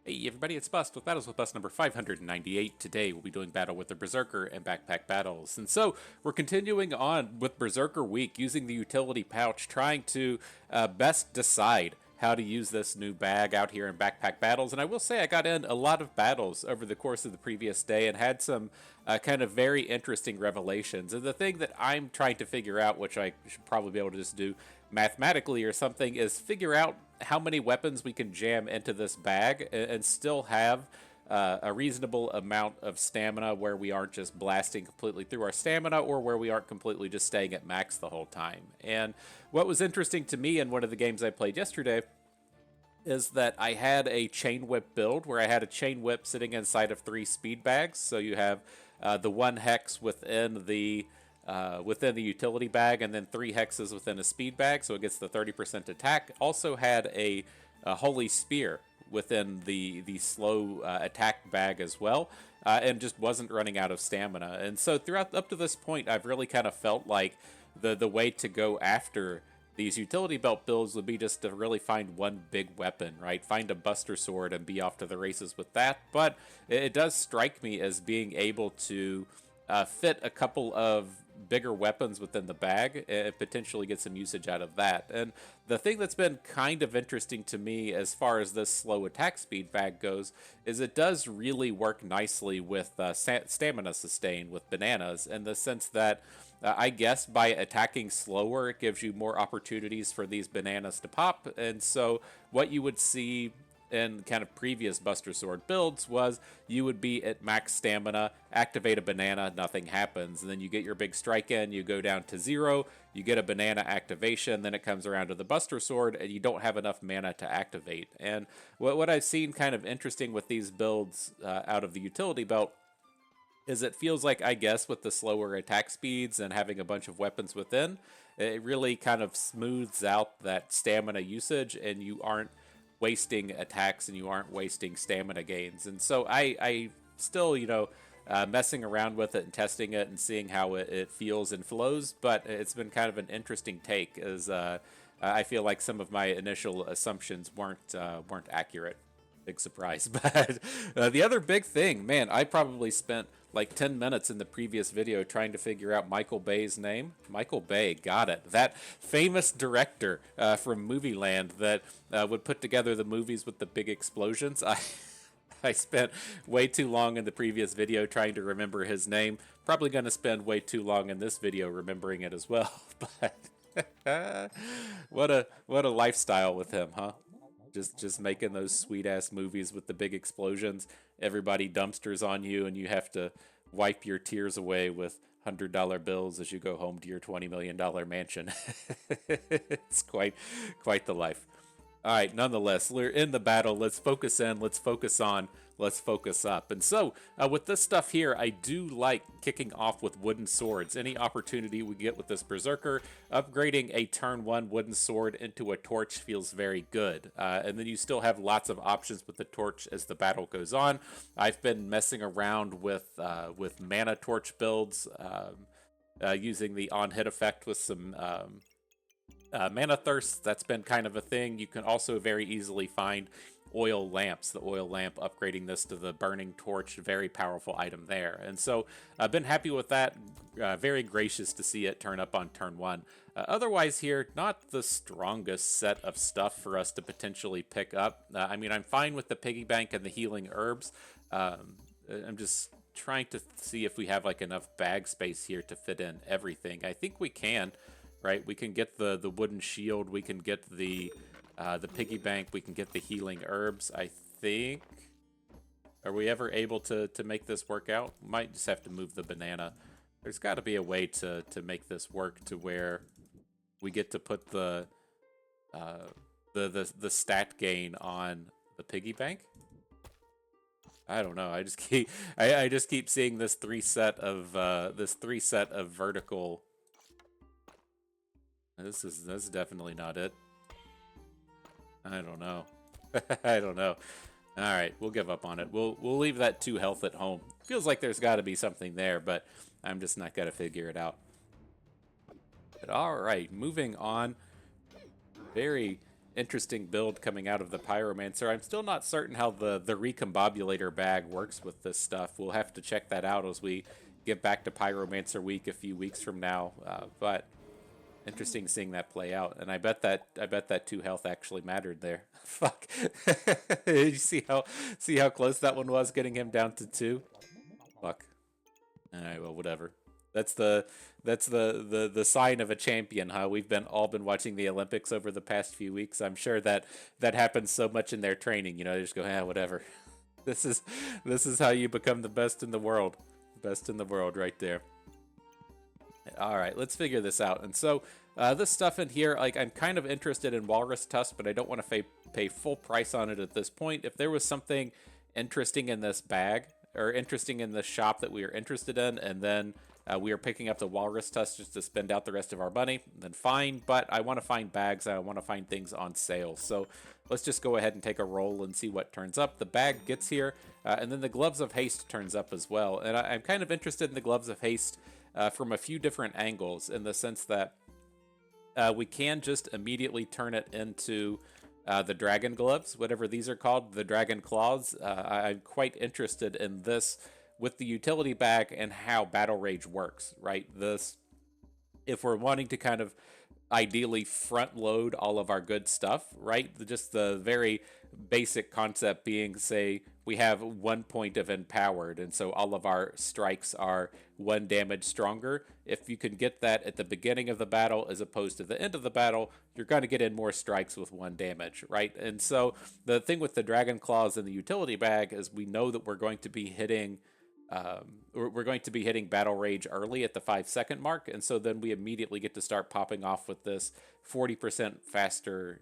Hey everybody, it's Bust with Battles with Bust number 598. Today we'll be doing battle with the Berserker and Backpack Battles. And so we're continuing on with Berserker Week, using the utility pouch, trying to best decide how to use this new bag out here in Backpack Battles. And I will say I got in a lot of battles over the course of the previous day and had some kind of very interesting revelations. And the thing that I'm trying to figure out, which I should probably be able to just do mathematically or something, is figure out how many weapons we can jam into this bag and still have a reasonable amount of stamina where we aren't just blasting completely through our stamina or where we aren't completely just staying at max the whole time. And what was interesting to me in one of the games I played yesterday is that I had a chain whip build where I had a chain whip sitting inside of 3 speed bags. So you have the 1 hex within the utility bag, and then 3 hexes within a speed bag, so it gets the 30% attack. Also had a holy spear within the slow attack bag as well, and just wasn't running out of stamina. And so throughout up to this point, I've really kind of felt like the way to go after these utility belt builds would be just to really find one big weapon, right? Find a Buster Sword and be off to the races with that. But it does strike me as being able to fit a couple of bigger weapons within the bag and potentially get some usage out of that. And the thing that's been kind of interesting to me as far as this slow attack speed bag goes is it does really work nicely with stamina sustain with bananas, in the sense that I guess by attacking slower, it gives you more opportunities for these bananas to pop. And so what you would see in kind of previous Buster Sword builds was you would be at max stamina, activate a banana, nothing happens, and then you get your big strike in, you go down to 0, you get a banana activation, then it comes around to the Buster Sword, and you don't have enough mana to activate. And what I've seen kind of interesting with these builds out of the utility belt is it feels like, I guess, with the slower attack speeds and having a bunch of weapons within, it really kind of smooths out that stamina usage, and you aren't wasting attacks and you aren't wasting stamina gains. And so I still, messing around with it and testing it and seeing how it feels and flows, but it's been kind of an interesting take, as I feel like some of my initial assumptions weren't accurate. Big surprise. But the other big thing, man, I probably spent like 10 minutes in the previous video trying to figure out Michael Bay's name. Michael Bay, got it. That famous director from Movie Land that would put together the movies with the big explosions. I spent way too long in the previous video trying to remember his name. Probably going to spend way too long in this video remembering it as well. But what a lifestyle with him, huh? Just making those sweet ass movies with the big explosions. Everybody dumpsters on you, and you have to wipe your tears away with $100 bills as you go home to your $20 million mansion. It's quite the life. All right, nonetheless, we're in the battle. Let's focus in, let's focus on, let's focus up. And so, with this stuff here, I do like kicking off with wooden swords. Any opportunity we get with this Berserker, upgrading a turn 1 wooden sword into a torch feels very good. And then you still have lots of options with the torch as the battle goes on. I've been messing around with mana torch builds, using the on-hit effect with some mana thirst. That's been kind of a thing. You can also very easily find oil lamps. The oil lamp, upgrading this to the burning torch, very powerful item there. And so I've been happy with that. Very gracious to see it turn up on turn 1. Otherwise here, not the strongest set of stuff for us to potentially pick up. I mean, I'm fine with the piggy bank and the healing herbs. I'm just trying to see if we have like enough bag space here to fit in everything. I think we can. Right, we can get the wooden shield, we can get the piggy bank, we can get the healing herbs, I think. Are we ever able to make this work out? Might just have to move the banana. There's got to be a way to make this work to where we get to put the stat gain on the piggy bank. I don't know. I just keep seeing this three set of vertical. This is definitely not it. I don't know. I don't know. All right, we'll give up on it. We'll leave that 2 health at home. Feels like there's got to be something there, but I'm just not gonna figure it out. But all right, moving on. Very interesting build coming out of the Pyromancer. I'm still not certain how the Recombobulator bag works with this stuff. We'll have to check that out as we get back to Pyromancer week a few weeks from now. But interesting seeing that play out, and I bet that 2 health actually mattered there. Fuck. You see how close that one was, getting him down to 2. Fuck. All right, well, whatever. That's the sign of a champion, huh? We've all been watching the Olympics over the past few weeks. I'm sure that happens so much in their training. You know, they just go, whatever. This is how you become the best in the world. Best in the world, right there. All right, let's figure this out. And so this stuff in here, like, I'm kind of interested in Walrus Tusk, but I don't want to pay full price on it at this point. If there was something interesting in this bag, or interesting in the shop that we are interested in, and then we are picking up the Walrus Tusk just to spend out the rest of our money, then fine. But I want to find bags. I want to find things on sale. So let's just go ahead and take a roll and see what turns up. The bag gets here, and then the Gloves of Haste turns up as well. And I'm kind of interested in the Gloves of Haste from a few different angles, in the sense that we can just immediately turn it into the Dragon Gloves, whatever these are called, the Dragon Claws. I'm quite interested in this with the utility bag and how Battle Rage works, right? If we're wanting to kind of ideally front load all of our good stuff, right? Just the very basic concept being, say, we have 1 point of empowered, and so all of our strikes are 1 damage stronger. If you can get that at the beginning of the battle as opposed to the end of the battle, you're going to get in more strikes with 1 damage, right? And so the thing with the Dragon Claws in the utility bag is we know that we're going to be hitting Battle Rage early at the 5-second mark, and so then we immediately get to start popping off with this 40% faster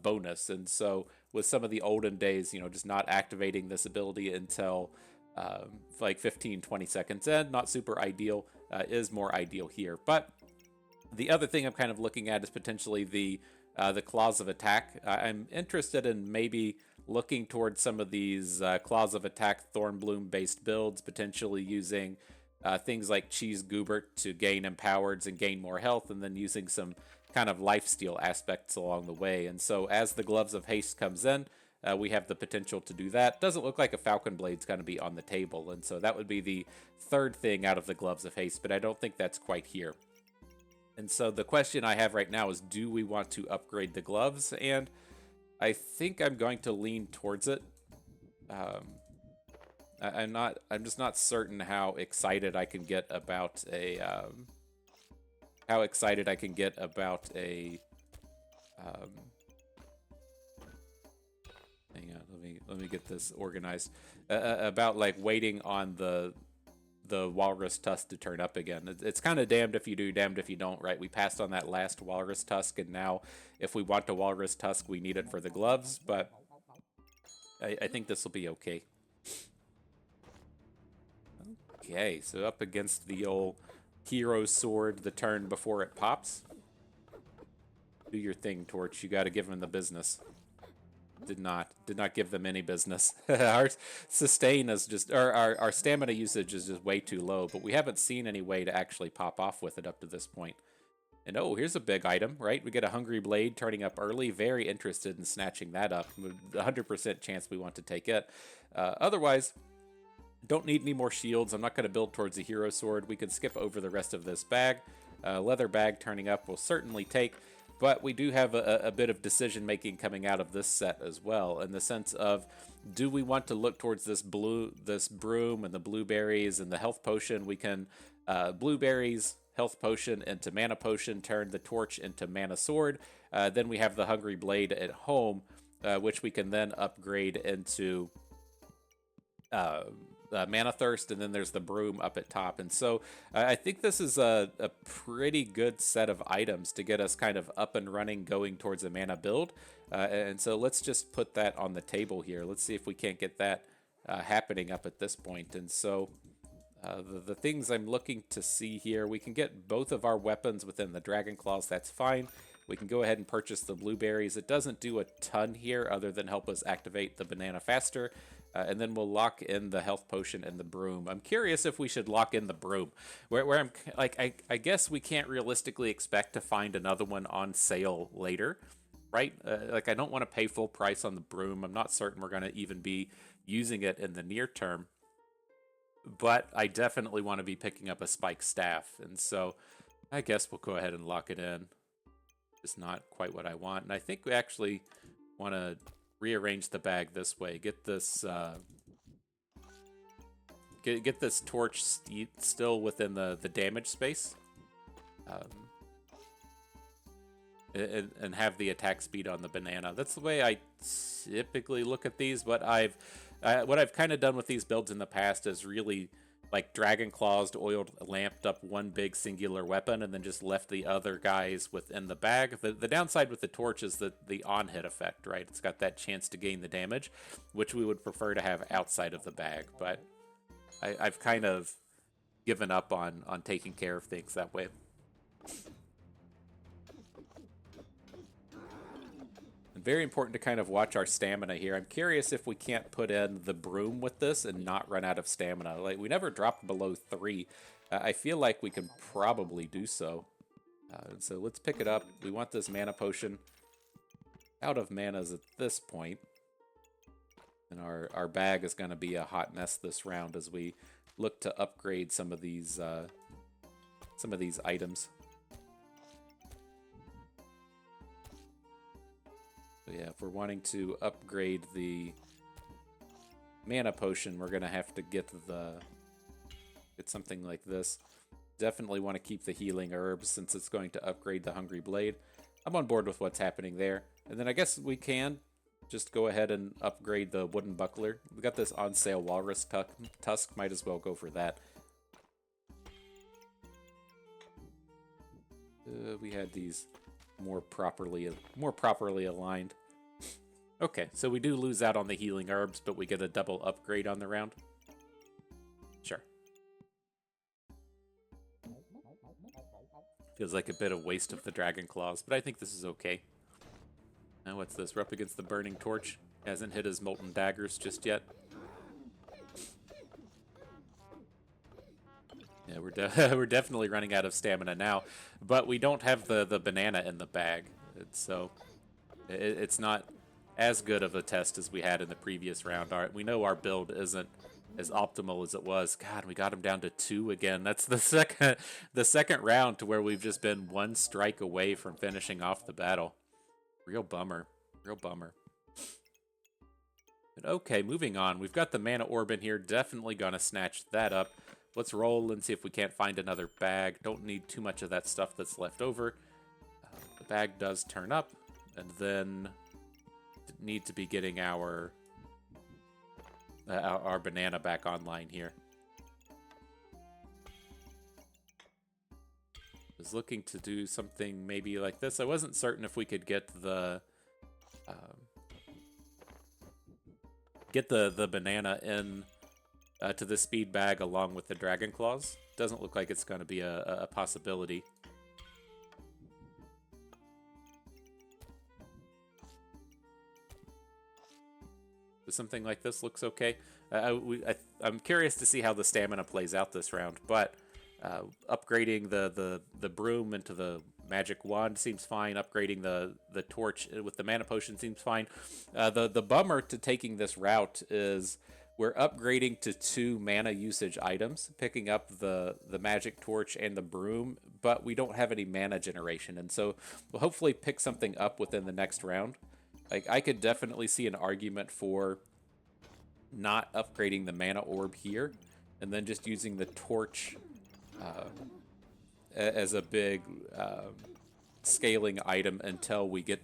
bonus. And so with some of the olden days, just not activating this ability until like 15-20 seconds in, not super ideal, is more ideal here. But the other thing I'm kind of looking at is potentially the Claws of Attack. I'm interested in maybe looking towards some of these Claws of Attack Thornbloom based builds, potentially using things like Cheese Goobert to gain empowereds and gain more health, and then using some kind of lifesteal aspects along the way. And so as the Gloves of Haste comes in, we have the potential to do that. Doesn't look like a Falcon Blade's going to be on the table, and so that would be the third thing out of the Gloves of Haste, but I don't think that's quite here. And so the question I have right now is, do we want to upgrade the gloves? And I think I'm going to lean towards it. I'm just not certain how excited I can get about a hang on, let me get this organized. About like waiting on the Walrus Tusk to turn up again. It's kind of damned if you do, damned if you don't, right? We passed on that last Walrus Tusk, and now if we want the Walrus Tusk, we need it for the gloves, but I think this will be okay. Okay, so up against the old Hero Sword the turn before it pops. Do your thing, Torch. You got to give him the business. Did not give them any business. Our sustain is just, or our stamina usage is just way too low, but we haven't seen any way to actually pop off with it up to this point. And oh, here's a big item, right? We get a Hungry Blade turning up early. Very interested in snatching that up. 100% chance we want to take it. Otherwise, don't need any more shields. I'm not going to build towards the Hero Sword. We can skip over the rest of this bag. Leather bag turning up will certainly take. But we do have a bit of decision making coming out of this set as well, in the sense of, do we want to look towards this broom and the blueberries and the health potion? We can blueberries, health potion into mana potion, turn the torch into mana sword. Then we have the Hungry Blade at home, which we can then upgrade into Mana Thirst, and then there's the broom up at top. And so I think this is a pretty good set of items to get us kind of up and running, going towards a mana build. And so let's just put that on the table here. Let's see if we can't get that happening up at this point. And so the things I'm looking to see here, we can get both of our weapons within the Dragon Claws. That's fine. We can go ahead and purchase the blueberries. It doesn't do a ton here other than help us activate the banana faster. And then we'll lock in the health potion and the broom. I'm curious if we should lock in the broom. Where I'm like, I guess we can't realistically expect to find another one on sale later. right? Like, I don't want to pay full price on the broom. I'm not certain we're going to even be using it in the near term, but I definitely want to be picking up a spike staff. And so I guess we'll go ahead and lock it in. It's not quite what I want. And I think we actually want to rearrange the bag this way. Get this get this torch still within the damage space. And have the attack speed on the banana. That's the way I typically look at these. But what I've kind of done with these builds in the past is really like Dragon Claws'd, oiled, lamped up one big singular weapon, and then just left the other guys within the bag. The downside with the torch is the on-hit effect, right? It's got that chance to gain the damage, which we would prefer to have outside of the bag. But I've kind of given up on taking care of things that way. Very important to kind of watch our stamina here. I'm curious if we can't put in the broom with this and not run out of stamina. Like, we never dropped below 3. I feel like we can probably do so. So let's pick it up. We want this mana potion. Out of manas at this point. And our bag is going to be a hot mess this round as we look to upgrade some of these items. So yeah, if we're wanting to upgrade the mana potion, we're gonna have to get something like this. Definitely want to keep the healing herbs since it's going to upgrade the Hungry Blade. I'm on board with what's happening there. And then I guess we can just go ahead and upgrade the wooden buckler. We got this on sale walrus tusk, might as well go for that. We had these more properly aligned. Okay, so we do lose out on the healing herbs, but we get a double upgrade on the round. Sure. Feels like a bit of waste of the Dragon Claws, but I think this is okay. Now what's this? We're up against the Burning Torch. Hasn't hit his Molten Daggers just yet. Yeah, we're definitely running out of stamina now, but we don't have the banana in the bag, it's not as good of a test as we had in the previous round. We know our build isn't as optimal as it was. God, we got him down to 2 again. That's the second round to where we've just been one strike away from finishing off the battle. Real bummer. Real bummer. But okay, moving on. We've got the mana orb in here. Definitely gonna snatch that up. Let's roll and see if we can't find another bag. Don't need too much of that stuff that's left over. The bag does turn up, and then need to be getting our banana back online here. Was looking to do something maybe like this. I wasn't certain if we could get the banana in to the speed bag along with the Dragon Claws. Doesn't look like it's going to be a possibility. Something like this looks okay. I'm curious to see how the stamina plays out this round, but upgrading the broom into the magic wand seems fine. Upgrading the torch with the mana potion seems fine. The bummer to taking this route is we're upgrading to 2 mana usage items, picking up the magic torch and the broom, but we don't have any mana generation, and so we'll hopefully pick something up within the next round. Like, I could definitely see an argument for not upgrading the mana orb here, and then just using the torch as a big scaling item until we get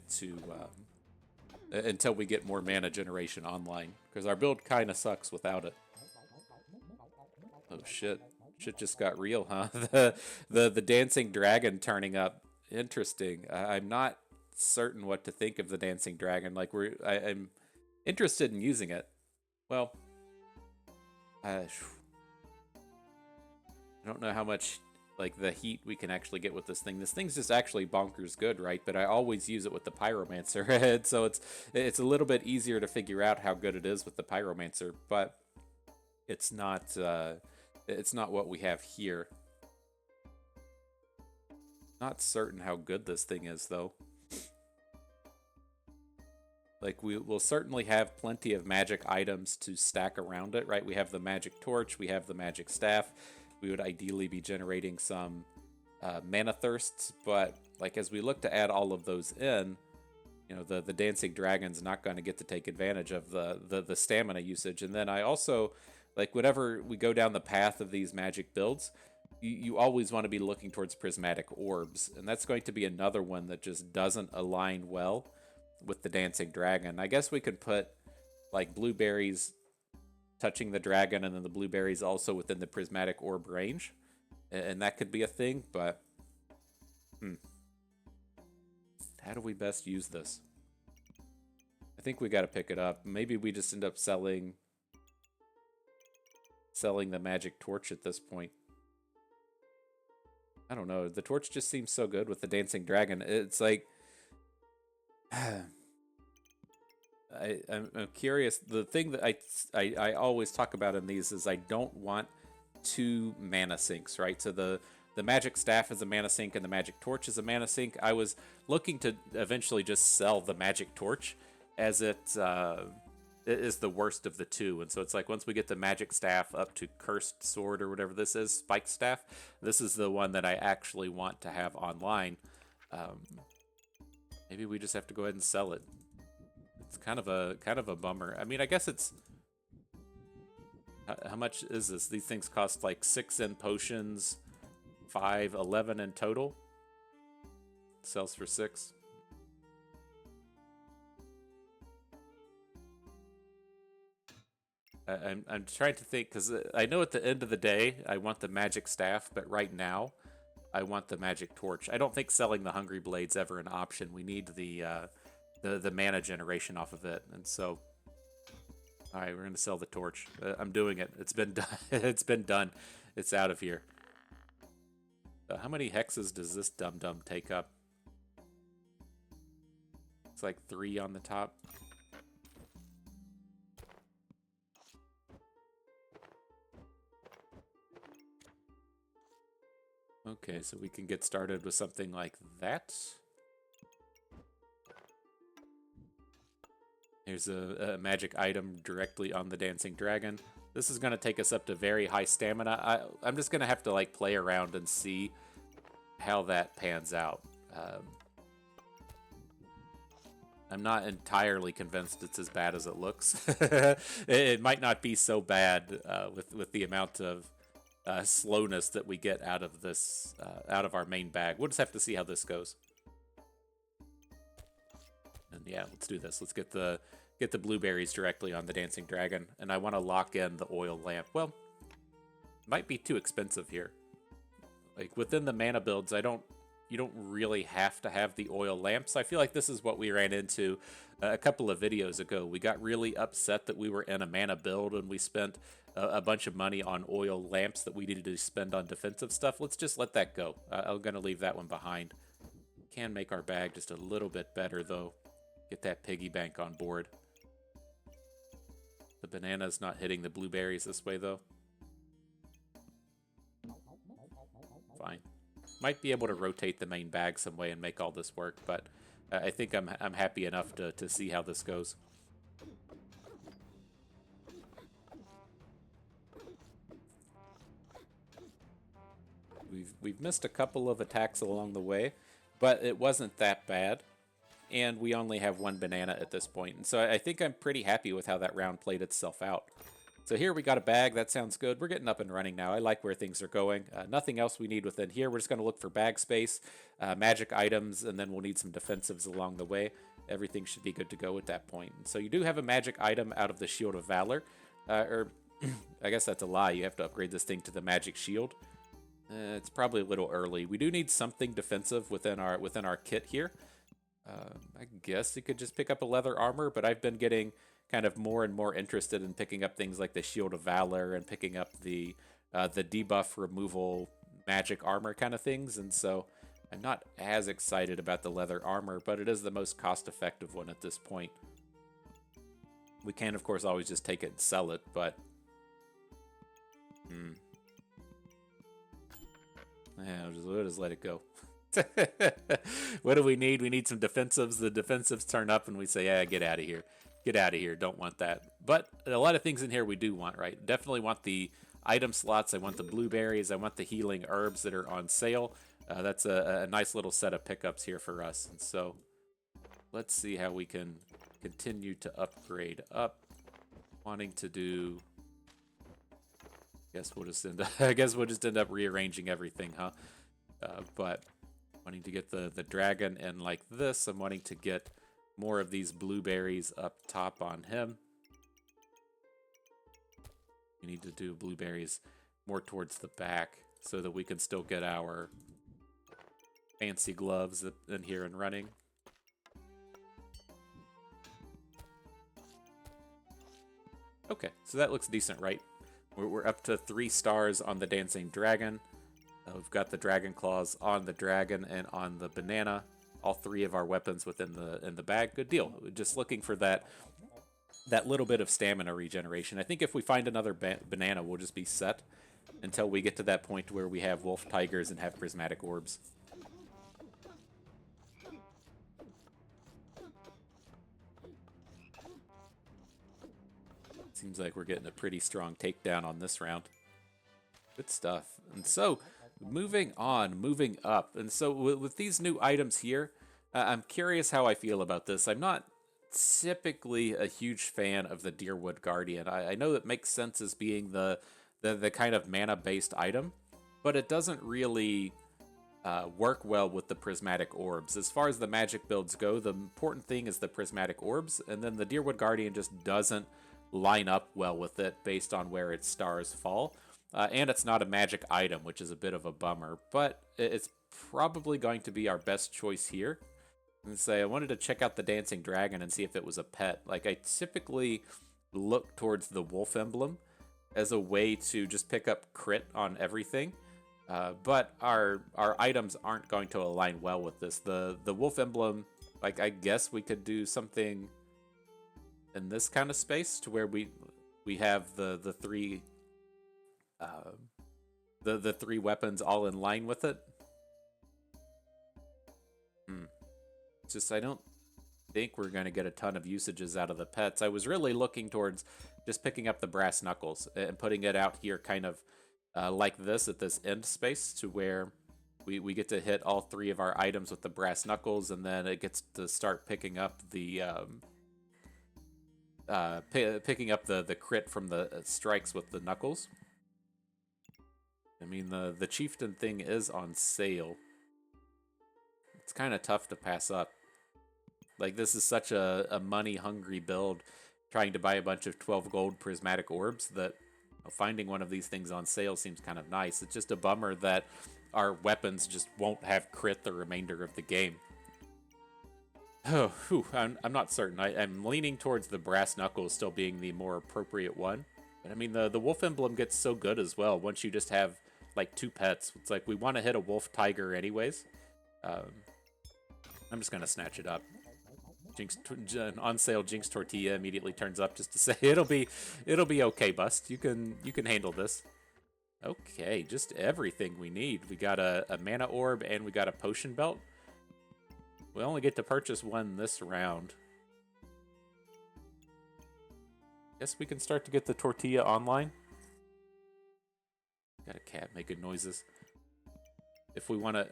more mana generation online, because our build kind of sucks without it. Oh shit! Shit just got real, huh? the dancing dragon turning up. Interesting. I'm not certain what to think of the dancing dragon. Like, I'm interested in using it. Well, I don't know how much like the heat we can actually get with this thing. This thing's just actually bonkers good, right? But I always use it with the pyromancer, and so it's a little bit easier to figure out how good it is with the pyromancer, but it's not what we have here. Not certain how good this thing is though. Like, we will certainly have plenty of magic items to stack around it, right? We have the magic torch, we have the magic staff. We would ideally be generating some mana thirsts, but like as we look to add all of those in, you know, the dancing dragon's not going to get to take advantage of the stamina usage. And then I also, like, whenever we go down the path of these magic builds, you always want to be looking towards prismatic orbs, and that's going to be another one that just doesn't align well with the dancing dragon. I guess we could put like blueberries touching the dragon, and then the blueberries also within the prismatic orb range, and that could be a thing. But how do we best use this? I think we got to pick it up. Maybe we just end up selling the magic torch at this point. I don't know. The torch just seems so good with the dancing dragon. It's like I'm curious. The thing that I always talk about in these is I don't want two mana sinks, right? So the magic staff is a mana sink and the magic torch is a mana sink. I was looking to eventually just sell the magic torch, as it is the worst of the two. And so it's like once we get the magic staff up to cursed sword or whatever this is, spiked staff, this is the one that I actually want to have online. Maybe we just have to go ahead and sell it. It's kind of a bummer. I mean, I guess it's how much is this? These things cost like 6 in potions, 5, 11 in total. Sells for 6. I'm trying to think, because I know at the end of the day I want the magic staff, but right now I want the magic torch. I don't think selling the Hungry Blade's ever an option. We need the mana generation off of it, and so all right, we're gonna sell the torch. I'm doing it. It's been done. It's been done. It's out of here. How many hexes does this dum-dum take up? It's like 3 on the top. Okay, so we can get started with something like that. Here's a magic item directly on the dancing dragon. This is going to take us up to very high stamina. I'm just going to have to like play around and see how that pans out. I'm not entirely convinced it's as bad as it looks. It might not be so bad with the amount of slowness that we get out of this, out of our main bag. We'll just have to see how this goes. And yeah, let's do this. Let's get the blueberries directly on the dancing dragon, and I want to lock in the oil lamp. Well, might be too expensive here. Like within the mana builds, you don't really have to have the oil lamps. I feel like this is what we ran into a couple of videos ago. We got really upset that we were in a mana build and we spent a bunch of money on oil lamps that we needed to spend on defensive stuff. Let's just let that go. I'm going to leave that one behind. Can make our bag just a little bit better, though. Get that piggy bank on board. The banana's not hitting the blueberries this way, though. Fine. Might be able to rotate the main bag some way and make all this work, but I think I'm happy enough to see how this goes. We've missed a couple of attacks along the way, but it wasn't that bad, and we only have 1 banana at this point, and so I think I'm pretty happy with how that round played itself out. So here we got a bag. That sounds good. We're getting up and running now. I like where things are going. Nothing else we need within here. We're just going to look for bag space, magic items, and then we'll need some defensives along the way. Everything should be good to go at that point. And so you do have a magic item out of the Shield of Valor. Or I guess that's a lie. You have to upgrade this thing to the magic shield. It's probably a little early. We do need something defensive within our kit here. I guess you could just pick up a leather armor, but I've been getting kind of more and more interested in picking up things like the Shield of Valor and picking up the debuff removal magic armor kind of things, and so I'm not as excited about the leather armor, but it is the most cost-effective one at this point. We can, of course, always just take it and sell it, but yeah, we'll just let it go. What do we need? We need some defensives. The defensives turn up and we say, yeah, get out of here. Get out of here. Don't want that. But a lot of things in here we do want, right? Definitely want the item slots. I want the blueberries. I want the healing herbs that are on sale. That's a nice little set of pickups here for us. And so let's see how we can continue to upgrade up. Wanting to do... I guess we'll just end up rearranging everything, huh? But wanting to get the dragon in like this. I'm wanting to get more of these blueberries up top on him. We need to do blueberries more towards the back so that we can still get our fancy gloves in here and running. Okay, so that looks decent, right? We're up to 3 stars on the dancing dragon. We've got the dragon claws on the dragon and on the banana. All 3 of our weapons within the bag. Good deal. Just looking for that little bit of stamina regeneration. I think if we find another banana, we'll just be set until we get to that point where we have wolf tigers and have prismatic orbs. Seems like we're getting a pretty strong takedown on this round. Good stuff. And so, moving up. And so, with these new items here, I'm curious how I feel about this. I'm not typically a huge fan of the Deerwood Guardian. I know it makes sense as being the kind of mana-based item, but it doesn't really work well with the prismatic orbs. As far as the magic builds go, the important thing is the prismatic orbs, and then the Deerwood Guardian just doesn't line up well with it based on where its stars fall. And it's not a magic item, which is a bit of a bummer, but it's probably going to be our best choice here. And say I wanted to check out the dancing dragon and see if it was a pet. Like, I typically look towards the wolf emblem as a way to just pick up crit on everything. But our items aren't going to align well with this. The wolf emblem, like, I guess we could do something in this kind of space to where we have the 3 the 3 weapons all in line with it. Just I don't think we're going to get a ton of usages out of the pets. I was really looking towards just picking up the brass knuckles and putting it out here kind of like this at this end space to where we get to hit all 3 of our items with the brass knuckles, and then it gets to start picking up the the crit from the strikes with the knuckles. I mean, the chieftain thing is on sale. It's kind of tough to pass up. Like, this is such a money-hungry build, trying to buy a bunch of 12 gold prismatic orbs, that finding one of these things on sale seems kind of nice. It's just a bummer that our weapons just won't have crit the remainder of the game. Oh, whew, I'm not certain. I'm leaning towards the brass knuckles still being the more appropriate one. But I mean, the wolf emblem gets so good as well once you just have like 2 pets. It's like we want to hit a wolf tiger anyways. I'm just gonna snatch it up. On sale Jinx tortilla immediately turns up just to say it'll be okay, Bust. You can handle this. Okay, just everything we need. We got a mana orb and we got a potion belt. We only get to purchase 1 this round. Guess we can start to get the tortilla online. Got a cat making noises. If we want to,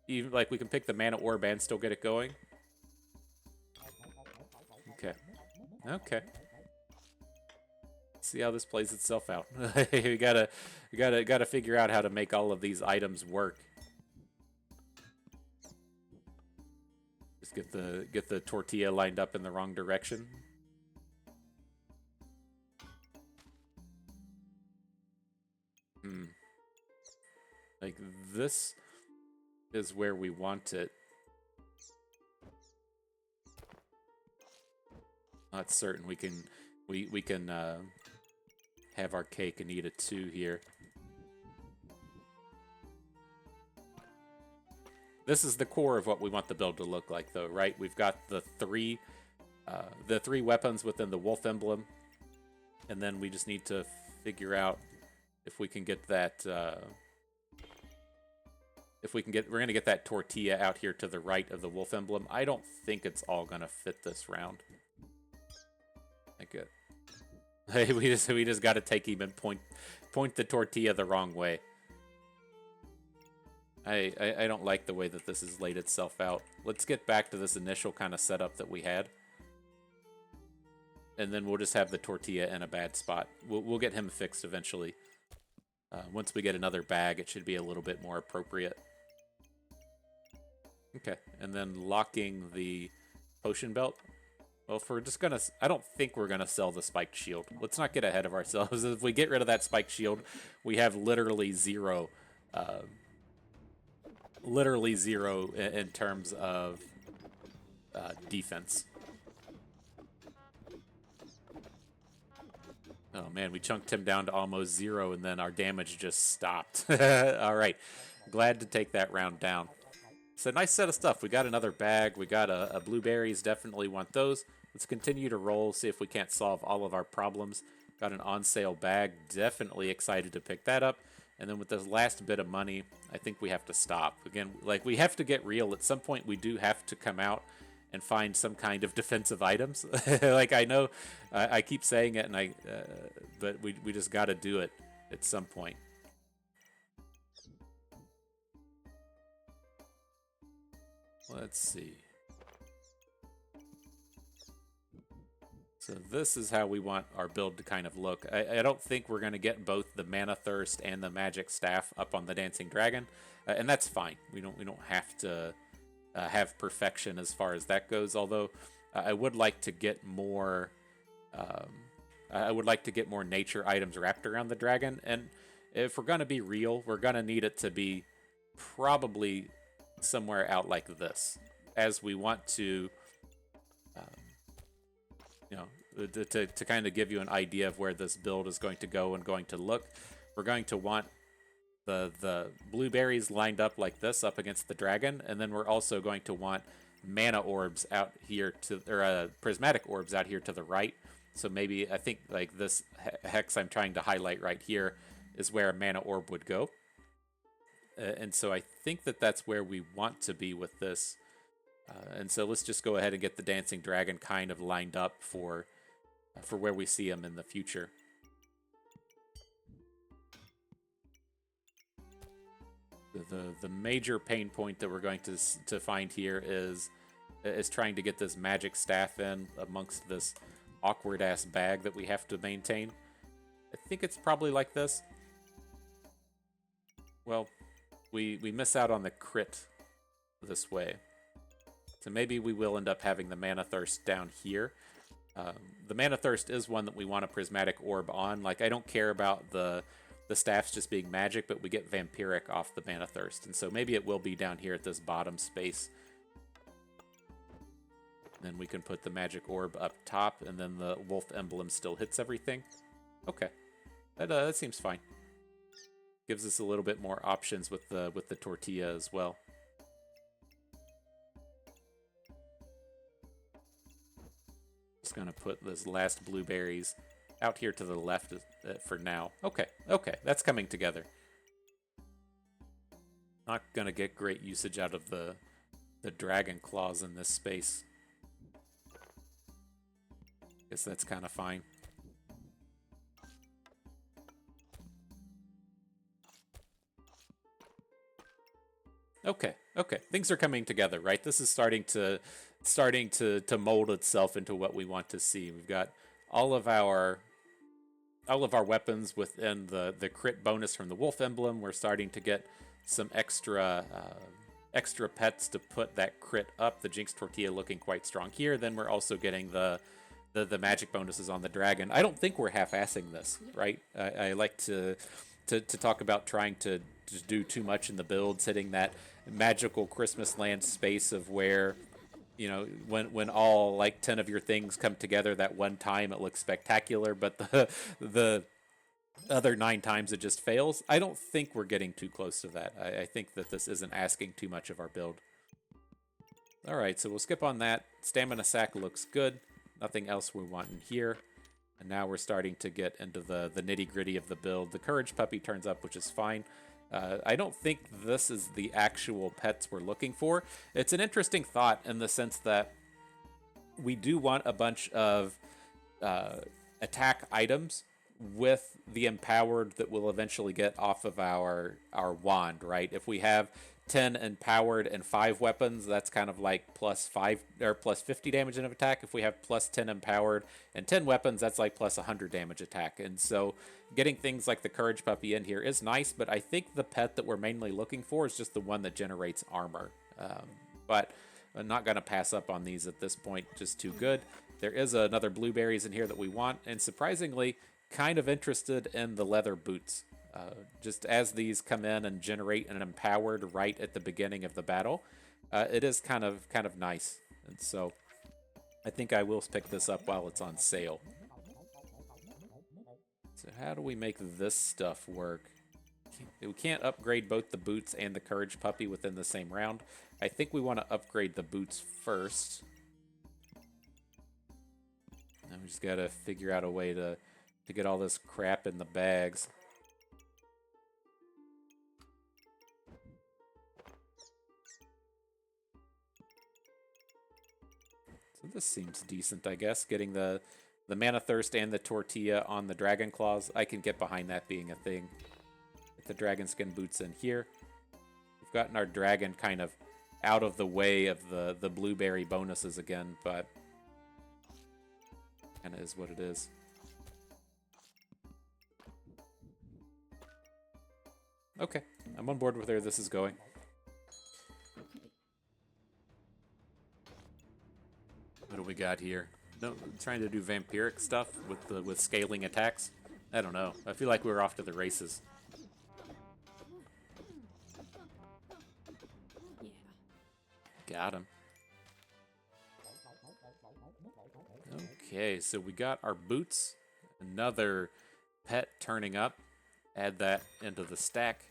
even like we can pick the mana orb and still get it going. Okay. See how this plays itself out. we gotta figure out how to make all of these items work. Just get the tortilla lined up in the wrong direction. Like, this is where we want it. Not certain we can have our cake and eat it too here. This is the core of what we want the build to look like, though, right? We've got the three weapons within the wolf emblem, and then we just need to figure out if we can get that if we can get, we're going to get that tortilla out here to the right of the wolf emblem. I don't think it's all going to fit this round. Like it. Hey, we just got to take him and point the tortilla the wrong way. I don't like the way that this has laid itself out. Let's get back to this initial kind of setup that we had. And then we'll just have the tortilla in a bad spot. We'll get him fixed eventually. Once we get another bag, it should be a little bit more appropriate. Okay, and then locking the potion belt. Well, if we're just gonna... I don't think we're gonna sell the spiked shield. Let's not get ahead of ourselves. If we get rid of that spiked shield, we have literally zero... literally zero in terms of defense. Oh man, we chunked him down to almost zero, and then our damage just stopped. All right, glad to take that round down. So nice set of stuff. We got another bag. We got a blueberries. Definitely want those. Let's continue to roll, see if we can't solve all of our problems. Got an on sale bag. Definitely excited to pick that up. And then with this last bit of money, I think we have to stop. Again, like, we have to get real. At some point, we do have to come out and find some kind of defensive items. Like, I know I keep saying it, and but we just got to do it at some point. Let's see. So this is how we want our build to kind of look. I don't think we're going to get both the Mana Thirst and the Magic Staff up on the Dancing Dragon, and that's fine. We don't have to have perfection as far as that goes. Although I would like to get more. I would like to get more nature items wrapped around the dragon, and if we're going to be real, we're going to need it to be probably somewhere out like this, as we want to. You know, to kind of give you an idea of where this build is going to go and going to look, we're going to want the blueberries lined up like this up against the dragon, and then we're also going to want mana orbs out here to, or prismatic orbs out here to the right. So maybe, I think like this hex I'm trying to highlight right here is where a mana orb would go. And so I think that that's where we want to be with this. And so let's just go ahead and get the Dancing Dragon kind of lined up for where we see him in the future. The major pain point that we're going to find here is trying to get this Magic Staff in amongst this awkward ass bag that we have to maintain. I think it's probably like this. Well, we miss out on the crit this way. So maybe we will end up having the Mana Thirst down here. The Mana Thirst is one that we want a Prismatic Orb on. Like, I don't care about the staffs just being magic, but we get Vampiric off the Mana Thirst. And so maybe it will be down here at this bottom space. Then we can put the Magic Orb up top, and then the Wolf Emblem still hits everything. Okay, that seems fine. Gives us a little bit more options with the tortilla as well. Just gonna put this last blueberries out here to the left for now. Okay, that's coming together. Not gonna get great usage out of the dragon claws in this space. Guess that's kind of fine. Okay, things are coming together, right? This is starting to mold itself into what we want to see. We've got all of our weapons within the crit bonus from the wolf emblem. We're starting to get some extra pets to put that crit up. The Jinx Tortilla looking quite strong here. Then we're also getting the magic bonuses on the dragon. I don't think we're half-assing this, right? I like to talk about trying to do too much in the builds, hitting that magical Christmas land space of where, you know, when all like 10 of your things come together that one time, it looks spectacular, but the other 9 times it just fails. I don't think we're getting too close to that. I think that this isn't asking too much of our build. All right, so we'll skip on that. Stamina sack looks good. Nothing else we want in here. And now we're starting to get into the nitty-gritty of the build. The Courage Puppy turns up, which is fine. I don't think this is the actual pets we're looking for. It's an interesting thought in the sense that we do want a bunch of attack items with the empowered that we'll eventually get off of our wand, right? If we have 10 empowered and 5 weapons, that's kind of like plus 5 or plus 50 damage in attack. If we have plus 10 empowered and 10 weapons, that's like plus 100 damage attack. And so getting things like the Courage Puppy in here is nice, but I think the pet that we're mainly looking for is just the one that generates armor. But I'm not going to pass up on these at this point, just too good. There is another blueberries in here that we want, and surprisingly, kind of interested in the leather boots. Just as these come in and generate an empowered right at the beginning of the battle, it is kind of nice. And so I think I will pick this up while it's on sale. So how do we make this stuff work? We can't upgrade both the boots and the Courage Puppy within the same round. I think we want to upgrade the boots first. And we just got to figure out a way to get all this crap in the bags. So this seems decent, I guess. Getting the Mana Thirst and the Tortilla on the Dragon Claws. I can get behind that being a thing. Get the Dragon Skin boots in here. We've gotten our dragon kind of out of the way of the blueberry bonuses again, but kind of is what it is. Okay, I'm on board with where this is going. What do we got here? No, trying to do vampiric stuff with scaling attacks. I don't know. I feel like we were off to the races. Got him. Okay, so we got our boots. Another pet turning up. Add that into the stack.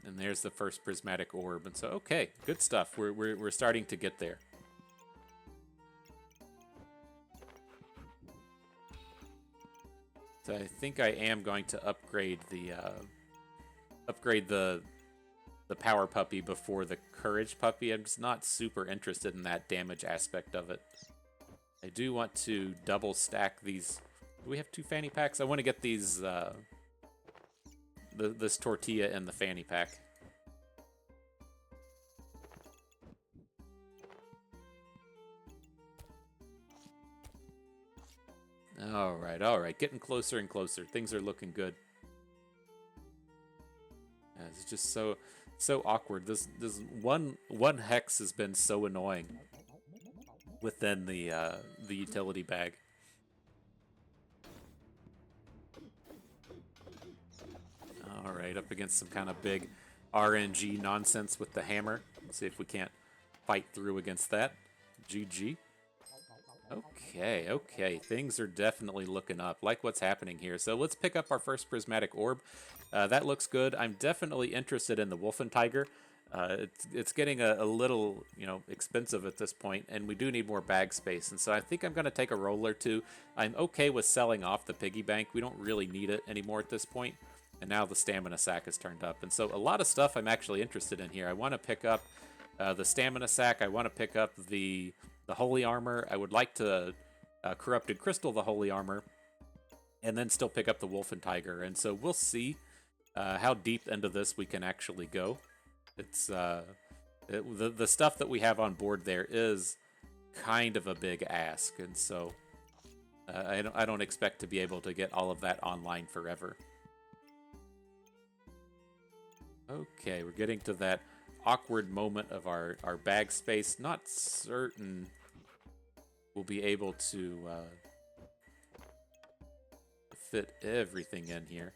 And there's the first prismatic orb. And so, okay, good stuff. We're starting to get there. So I think I am going to upgrade the Power Puppy before the Courage Puppy. I'm just not super interested in that damage aspect of it. I do want to double stack these. Do we have 2 fanny packs? I want to get these this tortilla in the fanny pack. All right. Getting closer and closer. Things are looking good. Yeah, it's just so awkward. This one hex has been so annoying within the utility bag. All right, up against some kind of big RNG nonsense with the hammer. Let's see if we can't fight through against that. GG. Okay. Things are definitely looking up. Like what's happening here. So let's pick up our first prismatic orb. That looks good. I'm definitely interested in the Wolf and Tiger. It's getting a little, expensive at this point, and we do need more bag space. And so I think I'm going to take a roll or two. I'm okay with selling off the piggy bank. We don't really need it anymore at this point. And now the stamina sack is turned up. And so a lot of stuff I'm actually interested in here. I want to pick up the stamina sack. I want to pick up the holy armor. I would like to corrupted crystal the holy armor, and then still pick up the wolf and tiger. And so we'll see how deep into this we can actually go. It's the stuff that we have on board there is kind of a big ask, and so I don't expect to be able to get all of that online forever. Okay, we're getting to that awkward moment of our bag space. Not certain we'll be able to fit everything in here.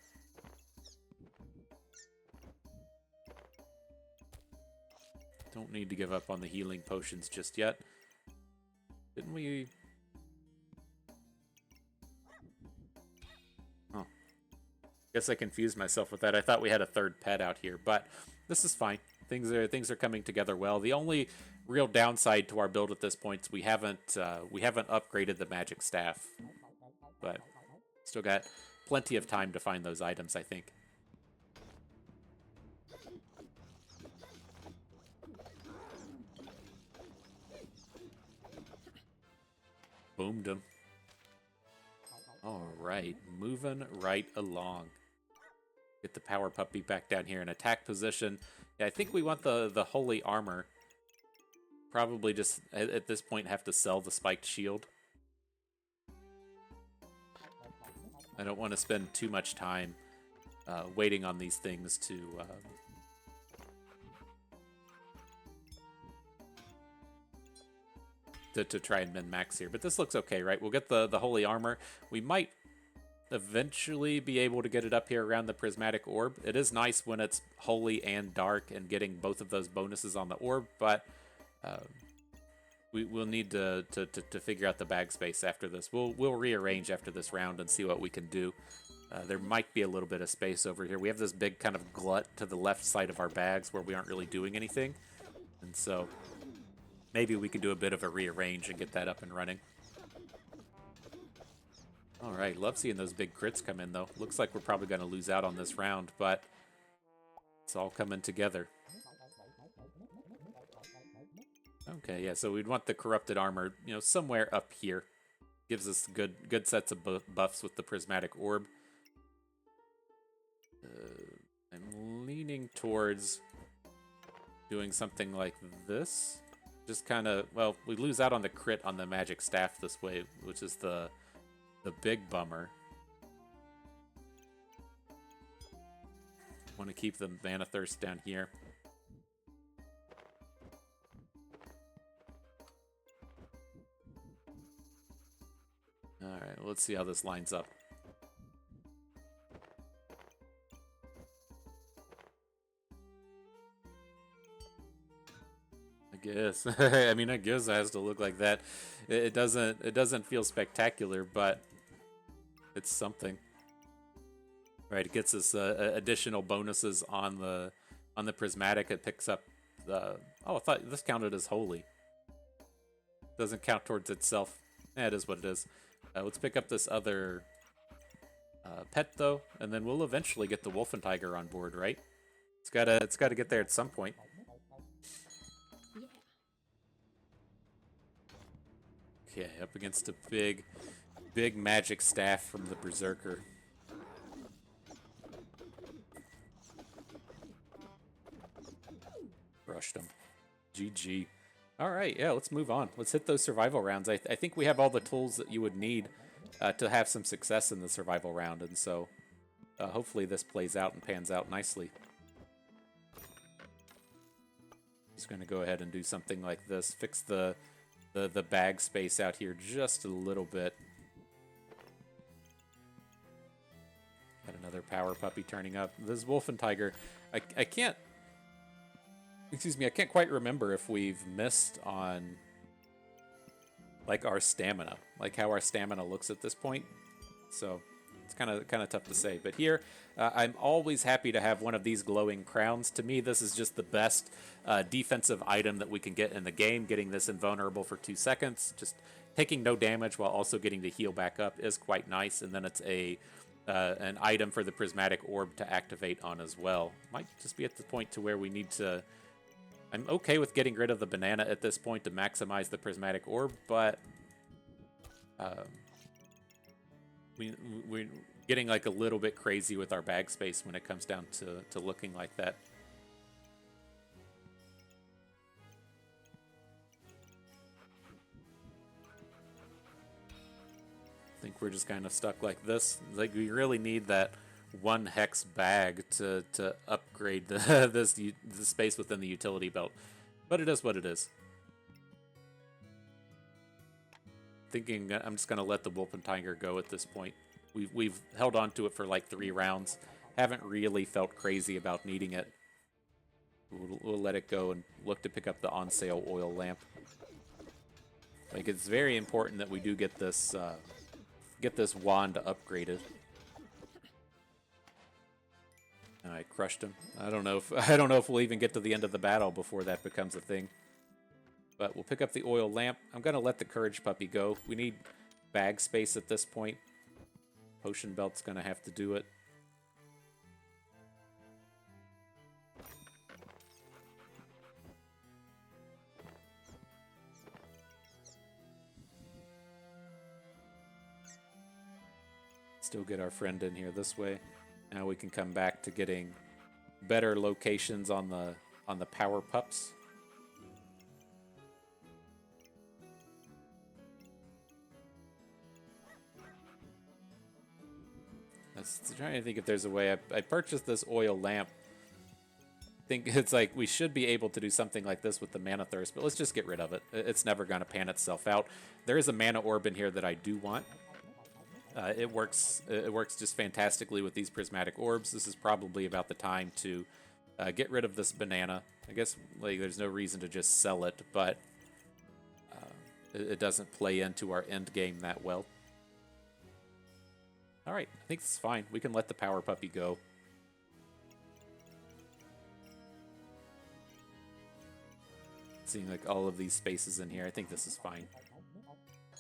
Don't need to give up on the healing potions just yet. Didn't we? Oh. Guess I confused myself with that. I thought we had a third pet out here, but this is fine. Things are coming together well. The only real downside to our build at this point is we haven't upgraded the magic staff, but still got plenty of time to find those items, I think. Boomed him. All right, moving right along. Get the power puppy back down here in attack position. Yeah, I think we want the holy armor. Probably just, at this point, have to sell the spiked shield. I don't want to spend too much time waiting on these things to try and min-max here. But this looks okay, right? We'll get the holy armor. We might eventually be able to get it up here around the prismatic orb. It is nice when it's holy and dark and getting both of those bonuses on the orb, but we'll need to figure out the bag space after this. We'll rearrange after this round and see what we can do. There might be a little bit of space over here. We have this big kind of glut to the left side of our bags where we aren't really doing anything. And so maybe we can do a bit of a rearrange and get that up and running. All right, love seeing those big crits come in, though. Looks like we're probably going to lose out on this round, but it's all coming together. Okay, yeah, so we'd want the corrupted armor, you know, somewhere up here. Gives us good sets of buffs with the prismatic orb. I'm leaning towards doing something like this. Just kind of, well, we lose out on the crit on the magic staff this way, which is the big bummer. Want to keep the mana thirst down here. Alright, let's see how this lines up. I guess. I mean, I guess it has to look like that. It doesn't feel spectacular, but it's something. Right, it gets us additional bonuses on the prismatic. It picks up the... Oh, I thought this counted as holy. Doesn't count towards itself. It is what it is. Let's pick up this other pet, though, and then we'll eventually get the wolf and tiger on board, right? It's gotta get there at some point. Okay, up against a big magic staff from the Berserker. Crushed him. GG. All right, yeah, let's move on. Let's hit those survival rounds. I think we have all the tools that you would need to have some success in the survival round, and so hopefully this plays out and pans out nicely. Just going to go ahead and do something like this. Fix the bag space out here just a little bit. Got another power puppy turning up. This wolf and tiger, I can't... Excuse me, I can't quite remember if we've missed on, like, our stamina. Like, how our stamina looks at this point. So, it's kind of tough to say. But here, I'm always happy to have one of these glowing crowns. To me, this is just the best defensive item that we can get in the game. Getting this invulnerable for 2 seconds. Just taking no damage while also getting to heal back up is quite nice. And then it's an item for the prismatic orb to activate on as well. Might just be at the point to where we need to... I'm okay with getting rid of the banana at this point to maximize the prismatic orb, but we're getting like a little bit crazy with our bag space when it comes down to looking like that. I think we're just kind of stuck like this. Like, we really need that 1 hex bag to upgrade the space within the utility belt, but it is what it is. Thinking I'm just gonna let the wolf and tiger go at this point. We've held on to it for like 3 rounds. Haven't really felt crazy about needing it. We'll let it go and look to pick up the on sale oil lamp. Like, it's very important that we do get this wand upgraded. I crushed him. I don't know if we'll even get to the end of the battle before that becomes a thing. But we'll pick up the oil lamp. I'm gonna let the courage puppy go. We need bag space at this point. Potion belt's gonna have to do it. Still get our friend in here this way. Now we can come back to getting better locations on the power pups. I was trying to think if there's a way. I purchased this oil lamp. I think it's like we should be able to do something like this with the mana thirst, but let's just get rid of it. It's never going to pan itself out. There is a mana orb in here that I do want. It works. It works just fantastically with these prismatic orbs. This is probably about the time to get rid of this banana. I guess like there's no reason to just sell it, but it doesn't play into our end game that well. All right, I think this is fine. We can let the power puppy go. Seeing like all of these spaces in here, I think this is fine.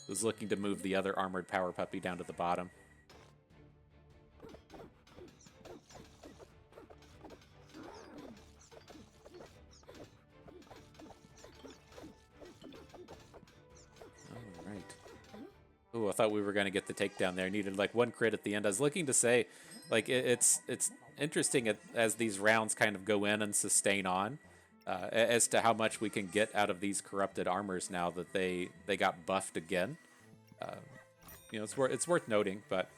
Was looking to move the other armored power puppy down to the bottom. All right. Oh, I thought we were going to get the takedown there. Needed like one crit at the end. I was looking to say, like it's interesting as these rounds kind of go in and sustain on. As to how much we can get out of these corrupted armors now that they got buffed again. You know, it's worth noting, but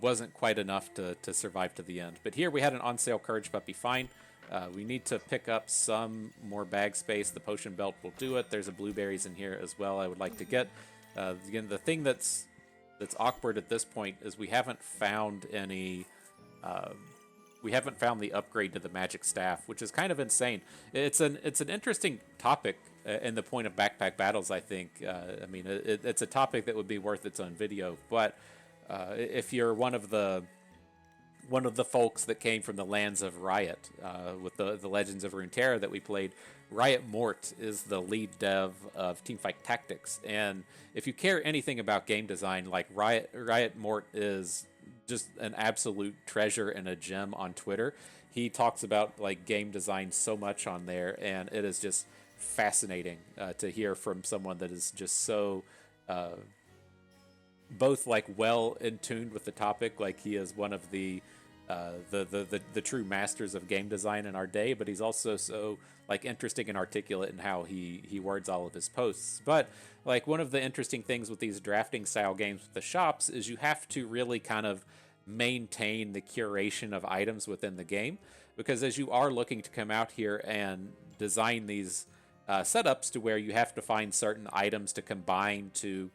wasn't quite enough to survive to the end. But here we had an on-sale Courage Puppy, fine. We need to pick up some more bag space. The potion belt will do it. There's a blueberries in here as well I would like to get. Again, the thing that's awkward at this point is we haven't found any... we haven't found the upgrade to the magic staff, which is kind of insane. It's an interesting topic in the point of backpack battles, I think. I mean, it's a topic that would be worth its own video. But if you're one of the folks that came from the lands of Riot with the Legends of Runeterra that we played, Riot Mort is the lead dev of Teamfight Tactics. And if you care anything about game design, like Riot Mort is just an absolute treasure and a gem on Twitter. He talks about like game design so much on there, and it is just fascinating to hear from someone that is just so both like well in tuned with the topic, like he is one of the true masters of game design in our day, but he's also so like interesting and articulate in how he words all of his posts. But like one of the interesting things with these drafting style games with the shops is you have to really kind of maintain the curation of items within the game, because as you are looking to come out here and design these setups to where you have to find certain items to combine to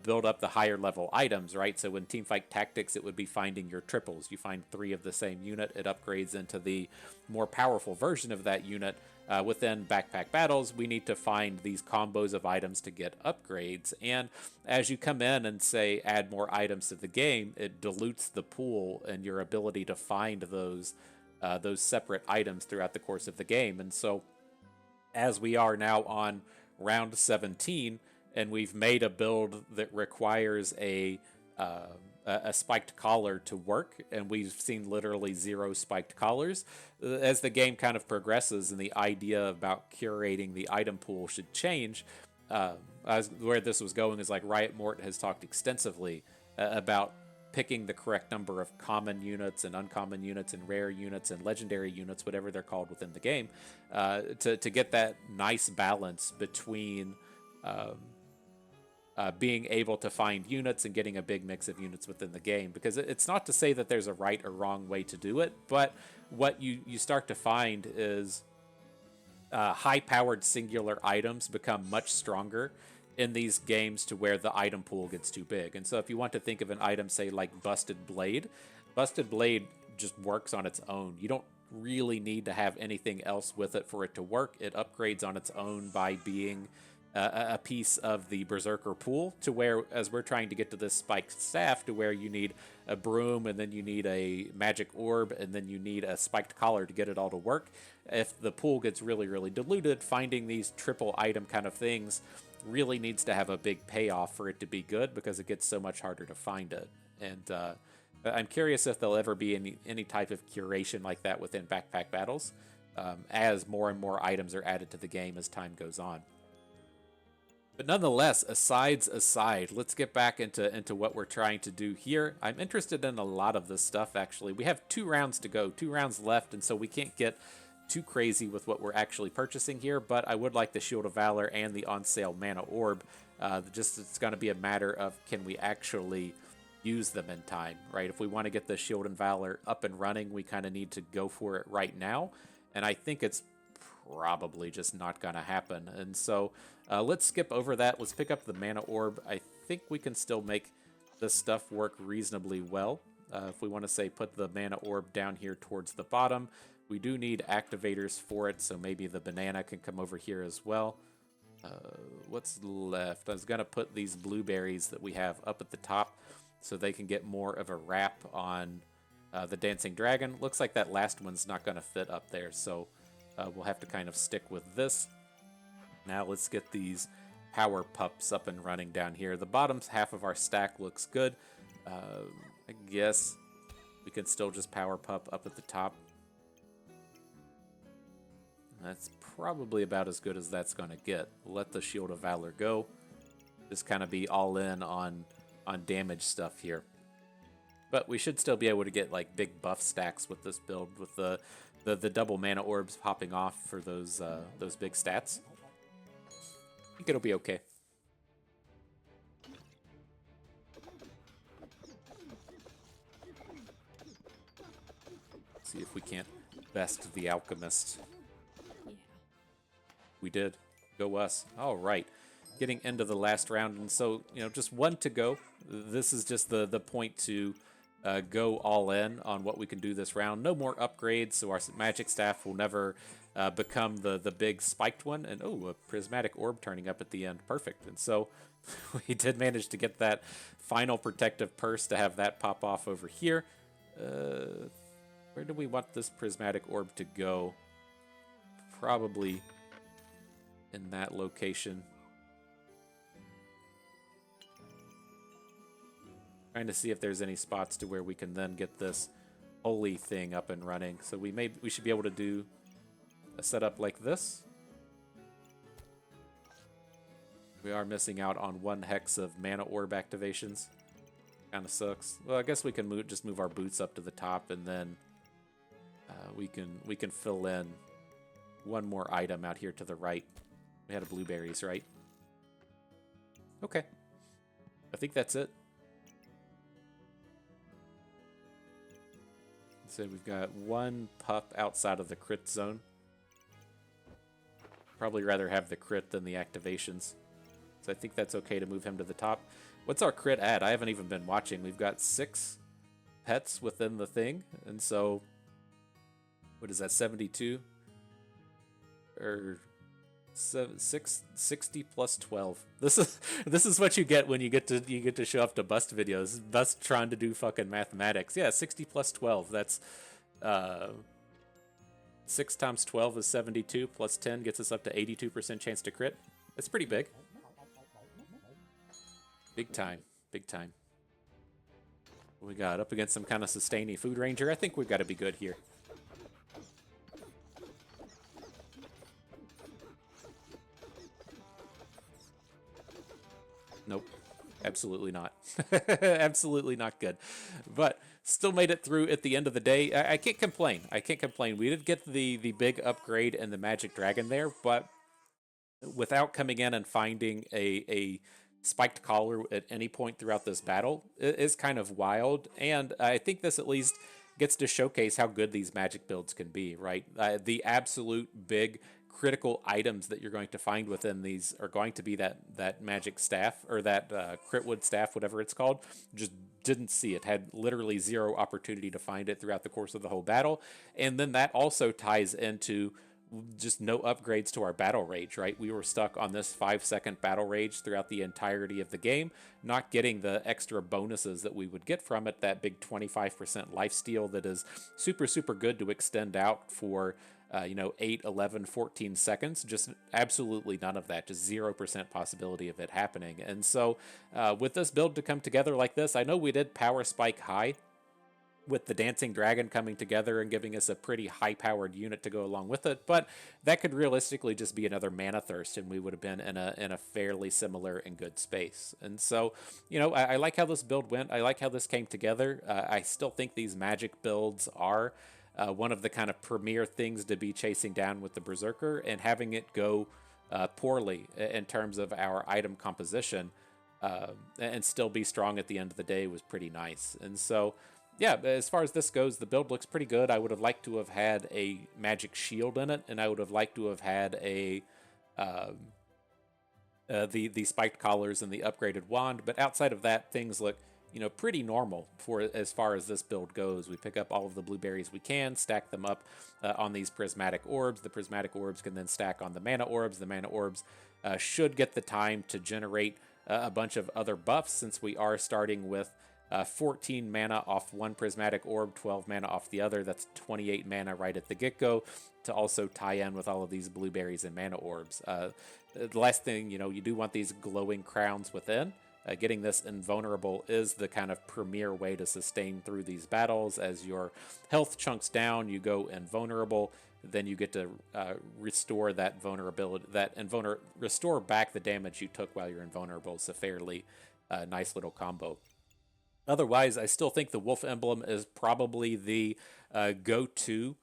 build up the higher level items, right? So in Teamfight Tactics, it would be finding your triples. You find 3 of the same unit, it upgrades into the more powerful version of that unit. Within Backpack Battles, we need to find these combos of items to get upgrades. And as you come in and say add more items to the game, it dilutes the pool and your ability to find those separate items throughout the course of the game. And so as we are now on round 17, and we've made a build that requires a spiked collar to work, and we've seen literally 0 spiked collars. As the game kind of progresses and the idea about curating the item pool should change, where this was going is like Riot Mort has talked extensively about picking the correct number of common units and uncommon units and rare units and legendary units, whatever they're called within the game, to get that nice balance between being able to find units and getting a big mix of units within the game. Because it's not to say that there's a right or wrong way to do it, but what you start to find is high-powered singular items become much stronger in these games to where the item pool gets too big. And so if you want to think of an item, say like Busted Blade just works on its own. You don't really need to have anything else with it for it to work. It upgrades on its own by being a piece of the Berserker pool, to where, as we're trying to get to this spiked staff, to where you need a broom, and then you need a magic orb, and then you need a spiked collar to get it all to work. If the pool gets really, really diluted, finding these triple item kind of things really needs to have a big payoff for it to be good, because it gets so much harder to find it. And I'm curious if there'll ever be any type of curation like that within Backpack Battles, as more and more items are added to the game as time goes on. But nonetheless, asides aside, let's get back into what we're trying to do here. I'm interested in a lot of this stuff, actually. We have 2 rounds to go, 2 rounds left, and so we can't get too crazy with what we're actually purchasing here, but I would like the Shield of Valor and the on-sale Mana Orb. Just it's going to be a matter of can we actually use them in time, right? If we want to get the Shield and Valor up and running, we kind of need to go for it right now, and I think it's probably just not going to happen. And so let's skip over that. Let's pick up the Mana Orb. I think we can still make this stuff work reasonably well. If we want to say put the Mana Orb down here towards the bottom, we do need activators for it, so maybe the banana can come over here as well. What's left? I was going to put these blueberries that we have up at the top so they can get more of a wrap on the Dancing Dragon. Looks like that last one's not going to fit up there, so we'll have to kind of stick with this. Now let's get these power pups up and running down here. The bottom half of our stack looks good. I guess we can still just power pup up at the top. That's probably about as good as that's going to get. We'll let the Shield of Valor go. Just kind of be all in on damage stuff here. But we should still be able to get like big buff stacks with this build, with the double mana orbs popping off for those big stats. I think it'll be okay. See if we can't best the alchemist. We did. Go us. All right. Getting into the last round, and so, just one to go. This is just the point to go all in on what we can do this round. No more upgrades, so our magic staff will never become the big spiked one. And oh, a prismatic orb turning up at the end. Perfect. And so we did manage to get that final protective purse to have that pop off over here. Where do we want this prismatic orb to go? Probably in that location. Trying to see if there's any spots to where we can then get this holy thing up and running. So we should be able to do a setup like this. We are missing out on 1 hex of mana orb activations. Kind of sucks. Well, I guess we can just move our boots up to the top, and then we can fill in 1 more item out here to the right. We had a blueberries, right? Okay. I think that's it. So we've got 1 pup outside of the crit zone. Probably rather have the crit than the activations. So I think that's okay to move him to the top. What's our crit at? I haven't even been watching. We've got 6 pets within the thing. And so, what is that, 72? Or 60 plus 12. This is what you get when you get to show up to bust videos. Bust trying to do fucking mathematics. Yeah, 60 plus 12. That's 6 times 12 is 72. Plus 10 gets us up to 82% chance to crit. That's pretty big. Big time. Big time. What we got up against some kind of sustaining food ranger. I think we've got to be good here. Nope. Absolutely not. Absolutely not good. But still made it through at the end of the day. I can't complain. I can't complain. We did get the big upgrade and the magic dragon there, but without coming in and finding a spiked collar at any point throughout this battle, it is kind of wild. And I think this at least gets to showcase how good these magic builds can be, right? The absolute big critical items that you're going to find within these are going to be that magic staff, or that critwood staff, whatever it's called. Just didn't see it, had literally 0 opportunity to find it throughout the course of the whole battle. And then that also ties into just no upgrades to our battle rage, right? We were stuck on this 5-second battle rage throughout the entirety of the game, not getting the extra bonuses that we would get from it, that big 25% lifesteal that is super, super good to extend out for 8, 11, 14 seconds. Just absolutely none of that. Just 0% possibility of it happening. And so with this build to come together like this, I know we did power spike high with the dancing dragon coming together and giving us a pretty high-powered unit to go along with it. But that could realistically just be another mana thirst, and we would have been in a fairly similar and good space. And so, I like how this build went. I like how this came together. I still think these magic builds are one of the kind of premier things to be chasing down with the Berserker, and having it go poorly in terms of our item composition and still be strong at the end of the day was pretty nice. And so, yeah, as far as this goes, the build looks pretty good. I would have liked to have had a magic shield in it, and I would have liked to have had the spiked collars and the upgraded wand. But outside of that, things look pretty normal for as far as this build goes. We pick up all of the blueberries we can, stack them up on these prismatic orbs. The prismatic orbs can then stack on the mana orbs. The mana orbs should get the time to generate a bunch of other buffs, since we are starting with 14 mana off one prismatic orb, 12 mana off the other. That's 28 mana right at the get-go to also tie in with all of these blueberries and mana orbs. The last thing, you do want these glowing crowns within. Getting this invulnerable is the kind of premier way to sustain through these battles. As your health chunks down, you go invulnerable. Then you get to restore that vulnerability, restore back the damage you took while you're invulnerable. It's a fairly nice little combo. Otherwise, I still think the wolf emblem is probably the go-to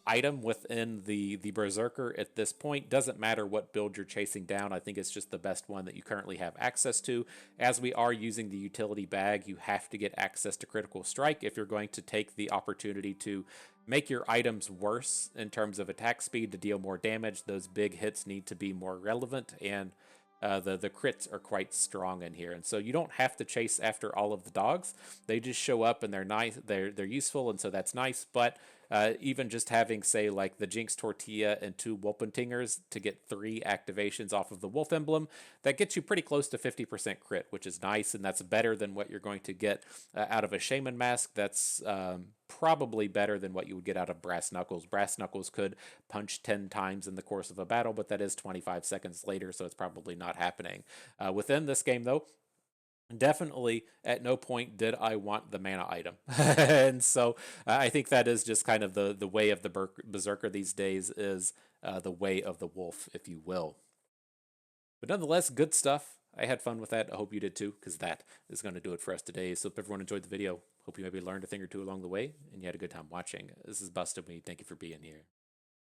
item within the Berserker at this point. Doesn't matter what build you're chasing down. I think it's just the best one that you currently have access to. As we are using the utility bag, you have to get access to critical strike if you're going to take the opportunity to make your items worse in terms of attack speed to deal more damage. Those big hits need to be more relevant, and the crits are quite strong in here. And so you don't have to chase after all of the dogs. They just show up and they're nice, they're useful, and so that's nice. But even just having, say, like the Jinx Tortilla and 2 Wolpentingers to get 3 activations off of the Wolf Emblem, that gets you pretty close to 50% crit, which is nice, and that's better than what you're going to get out of a Shaman Mask. That's probably better than what you would get out of Brass Knuckles. Brass Knuckles could punch 10 times in the course of a battle, but that is 25 seconds later, so it's probably not happening. Within this game, though, definitely at no point did I want the mana item. And so I think that is just kind of the way of the Berserker these days, is the way of the wolf, if you will. But nonetheless, good stuff. I had fun with that. I hope you did too, because that is going to do it for us today. So if everyone enjoyed the video, hope you maybe learned a thing or two along the way, and you had a good time watching. This is Busted Me. Thank you for being here.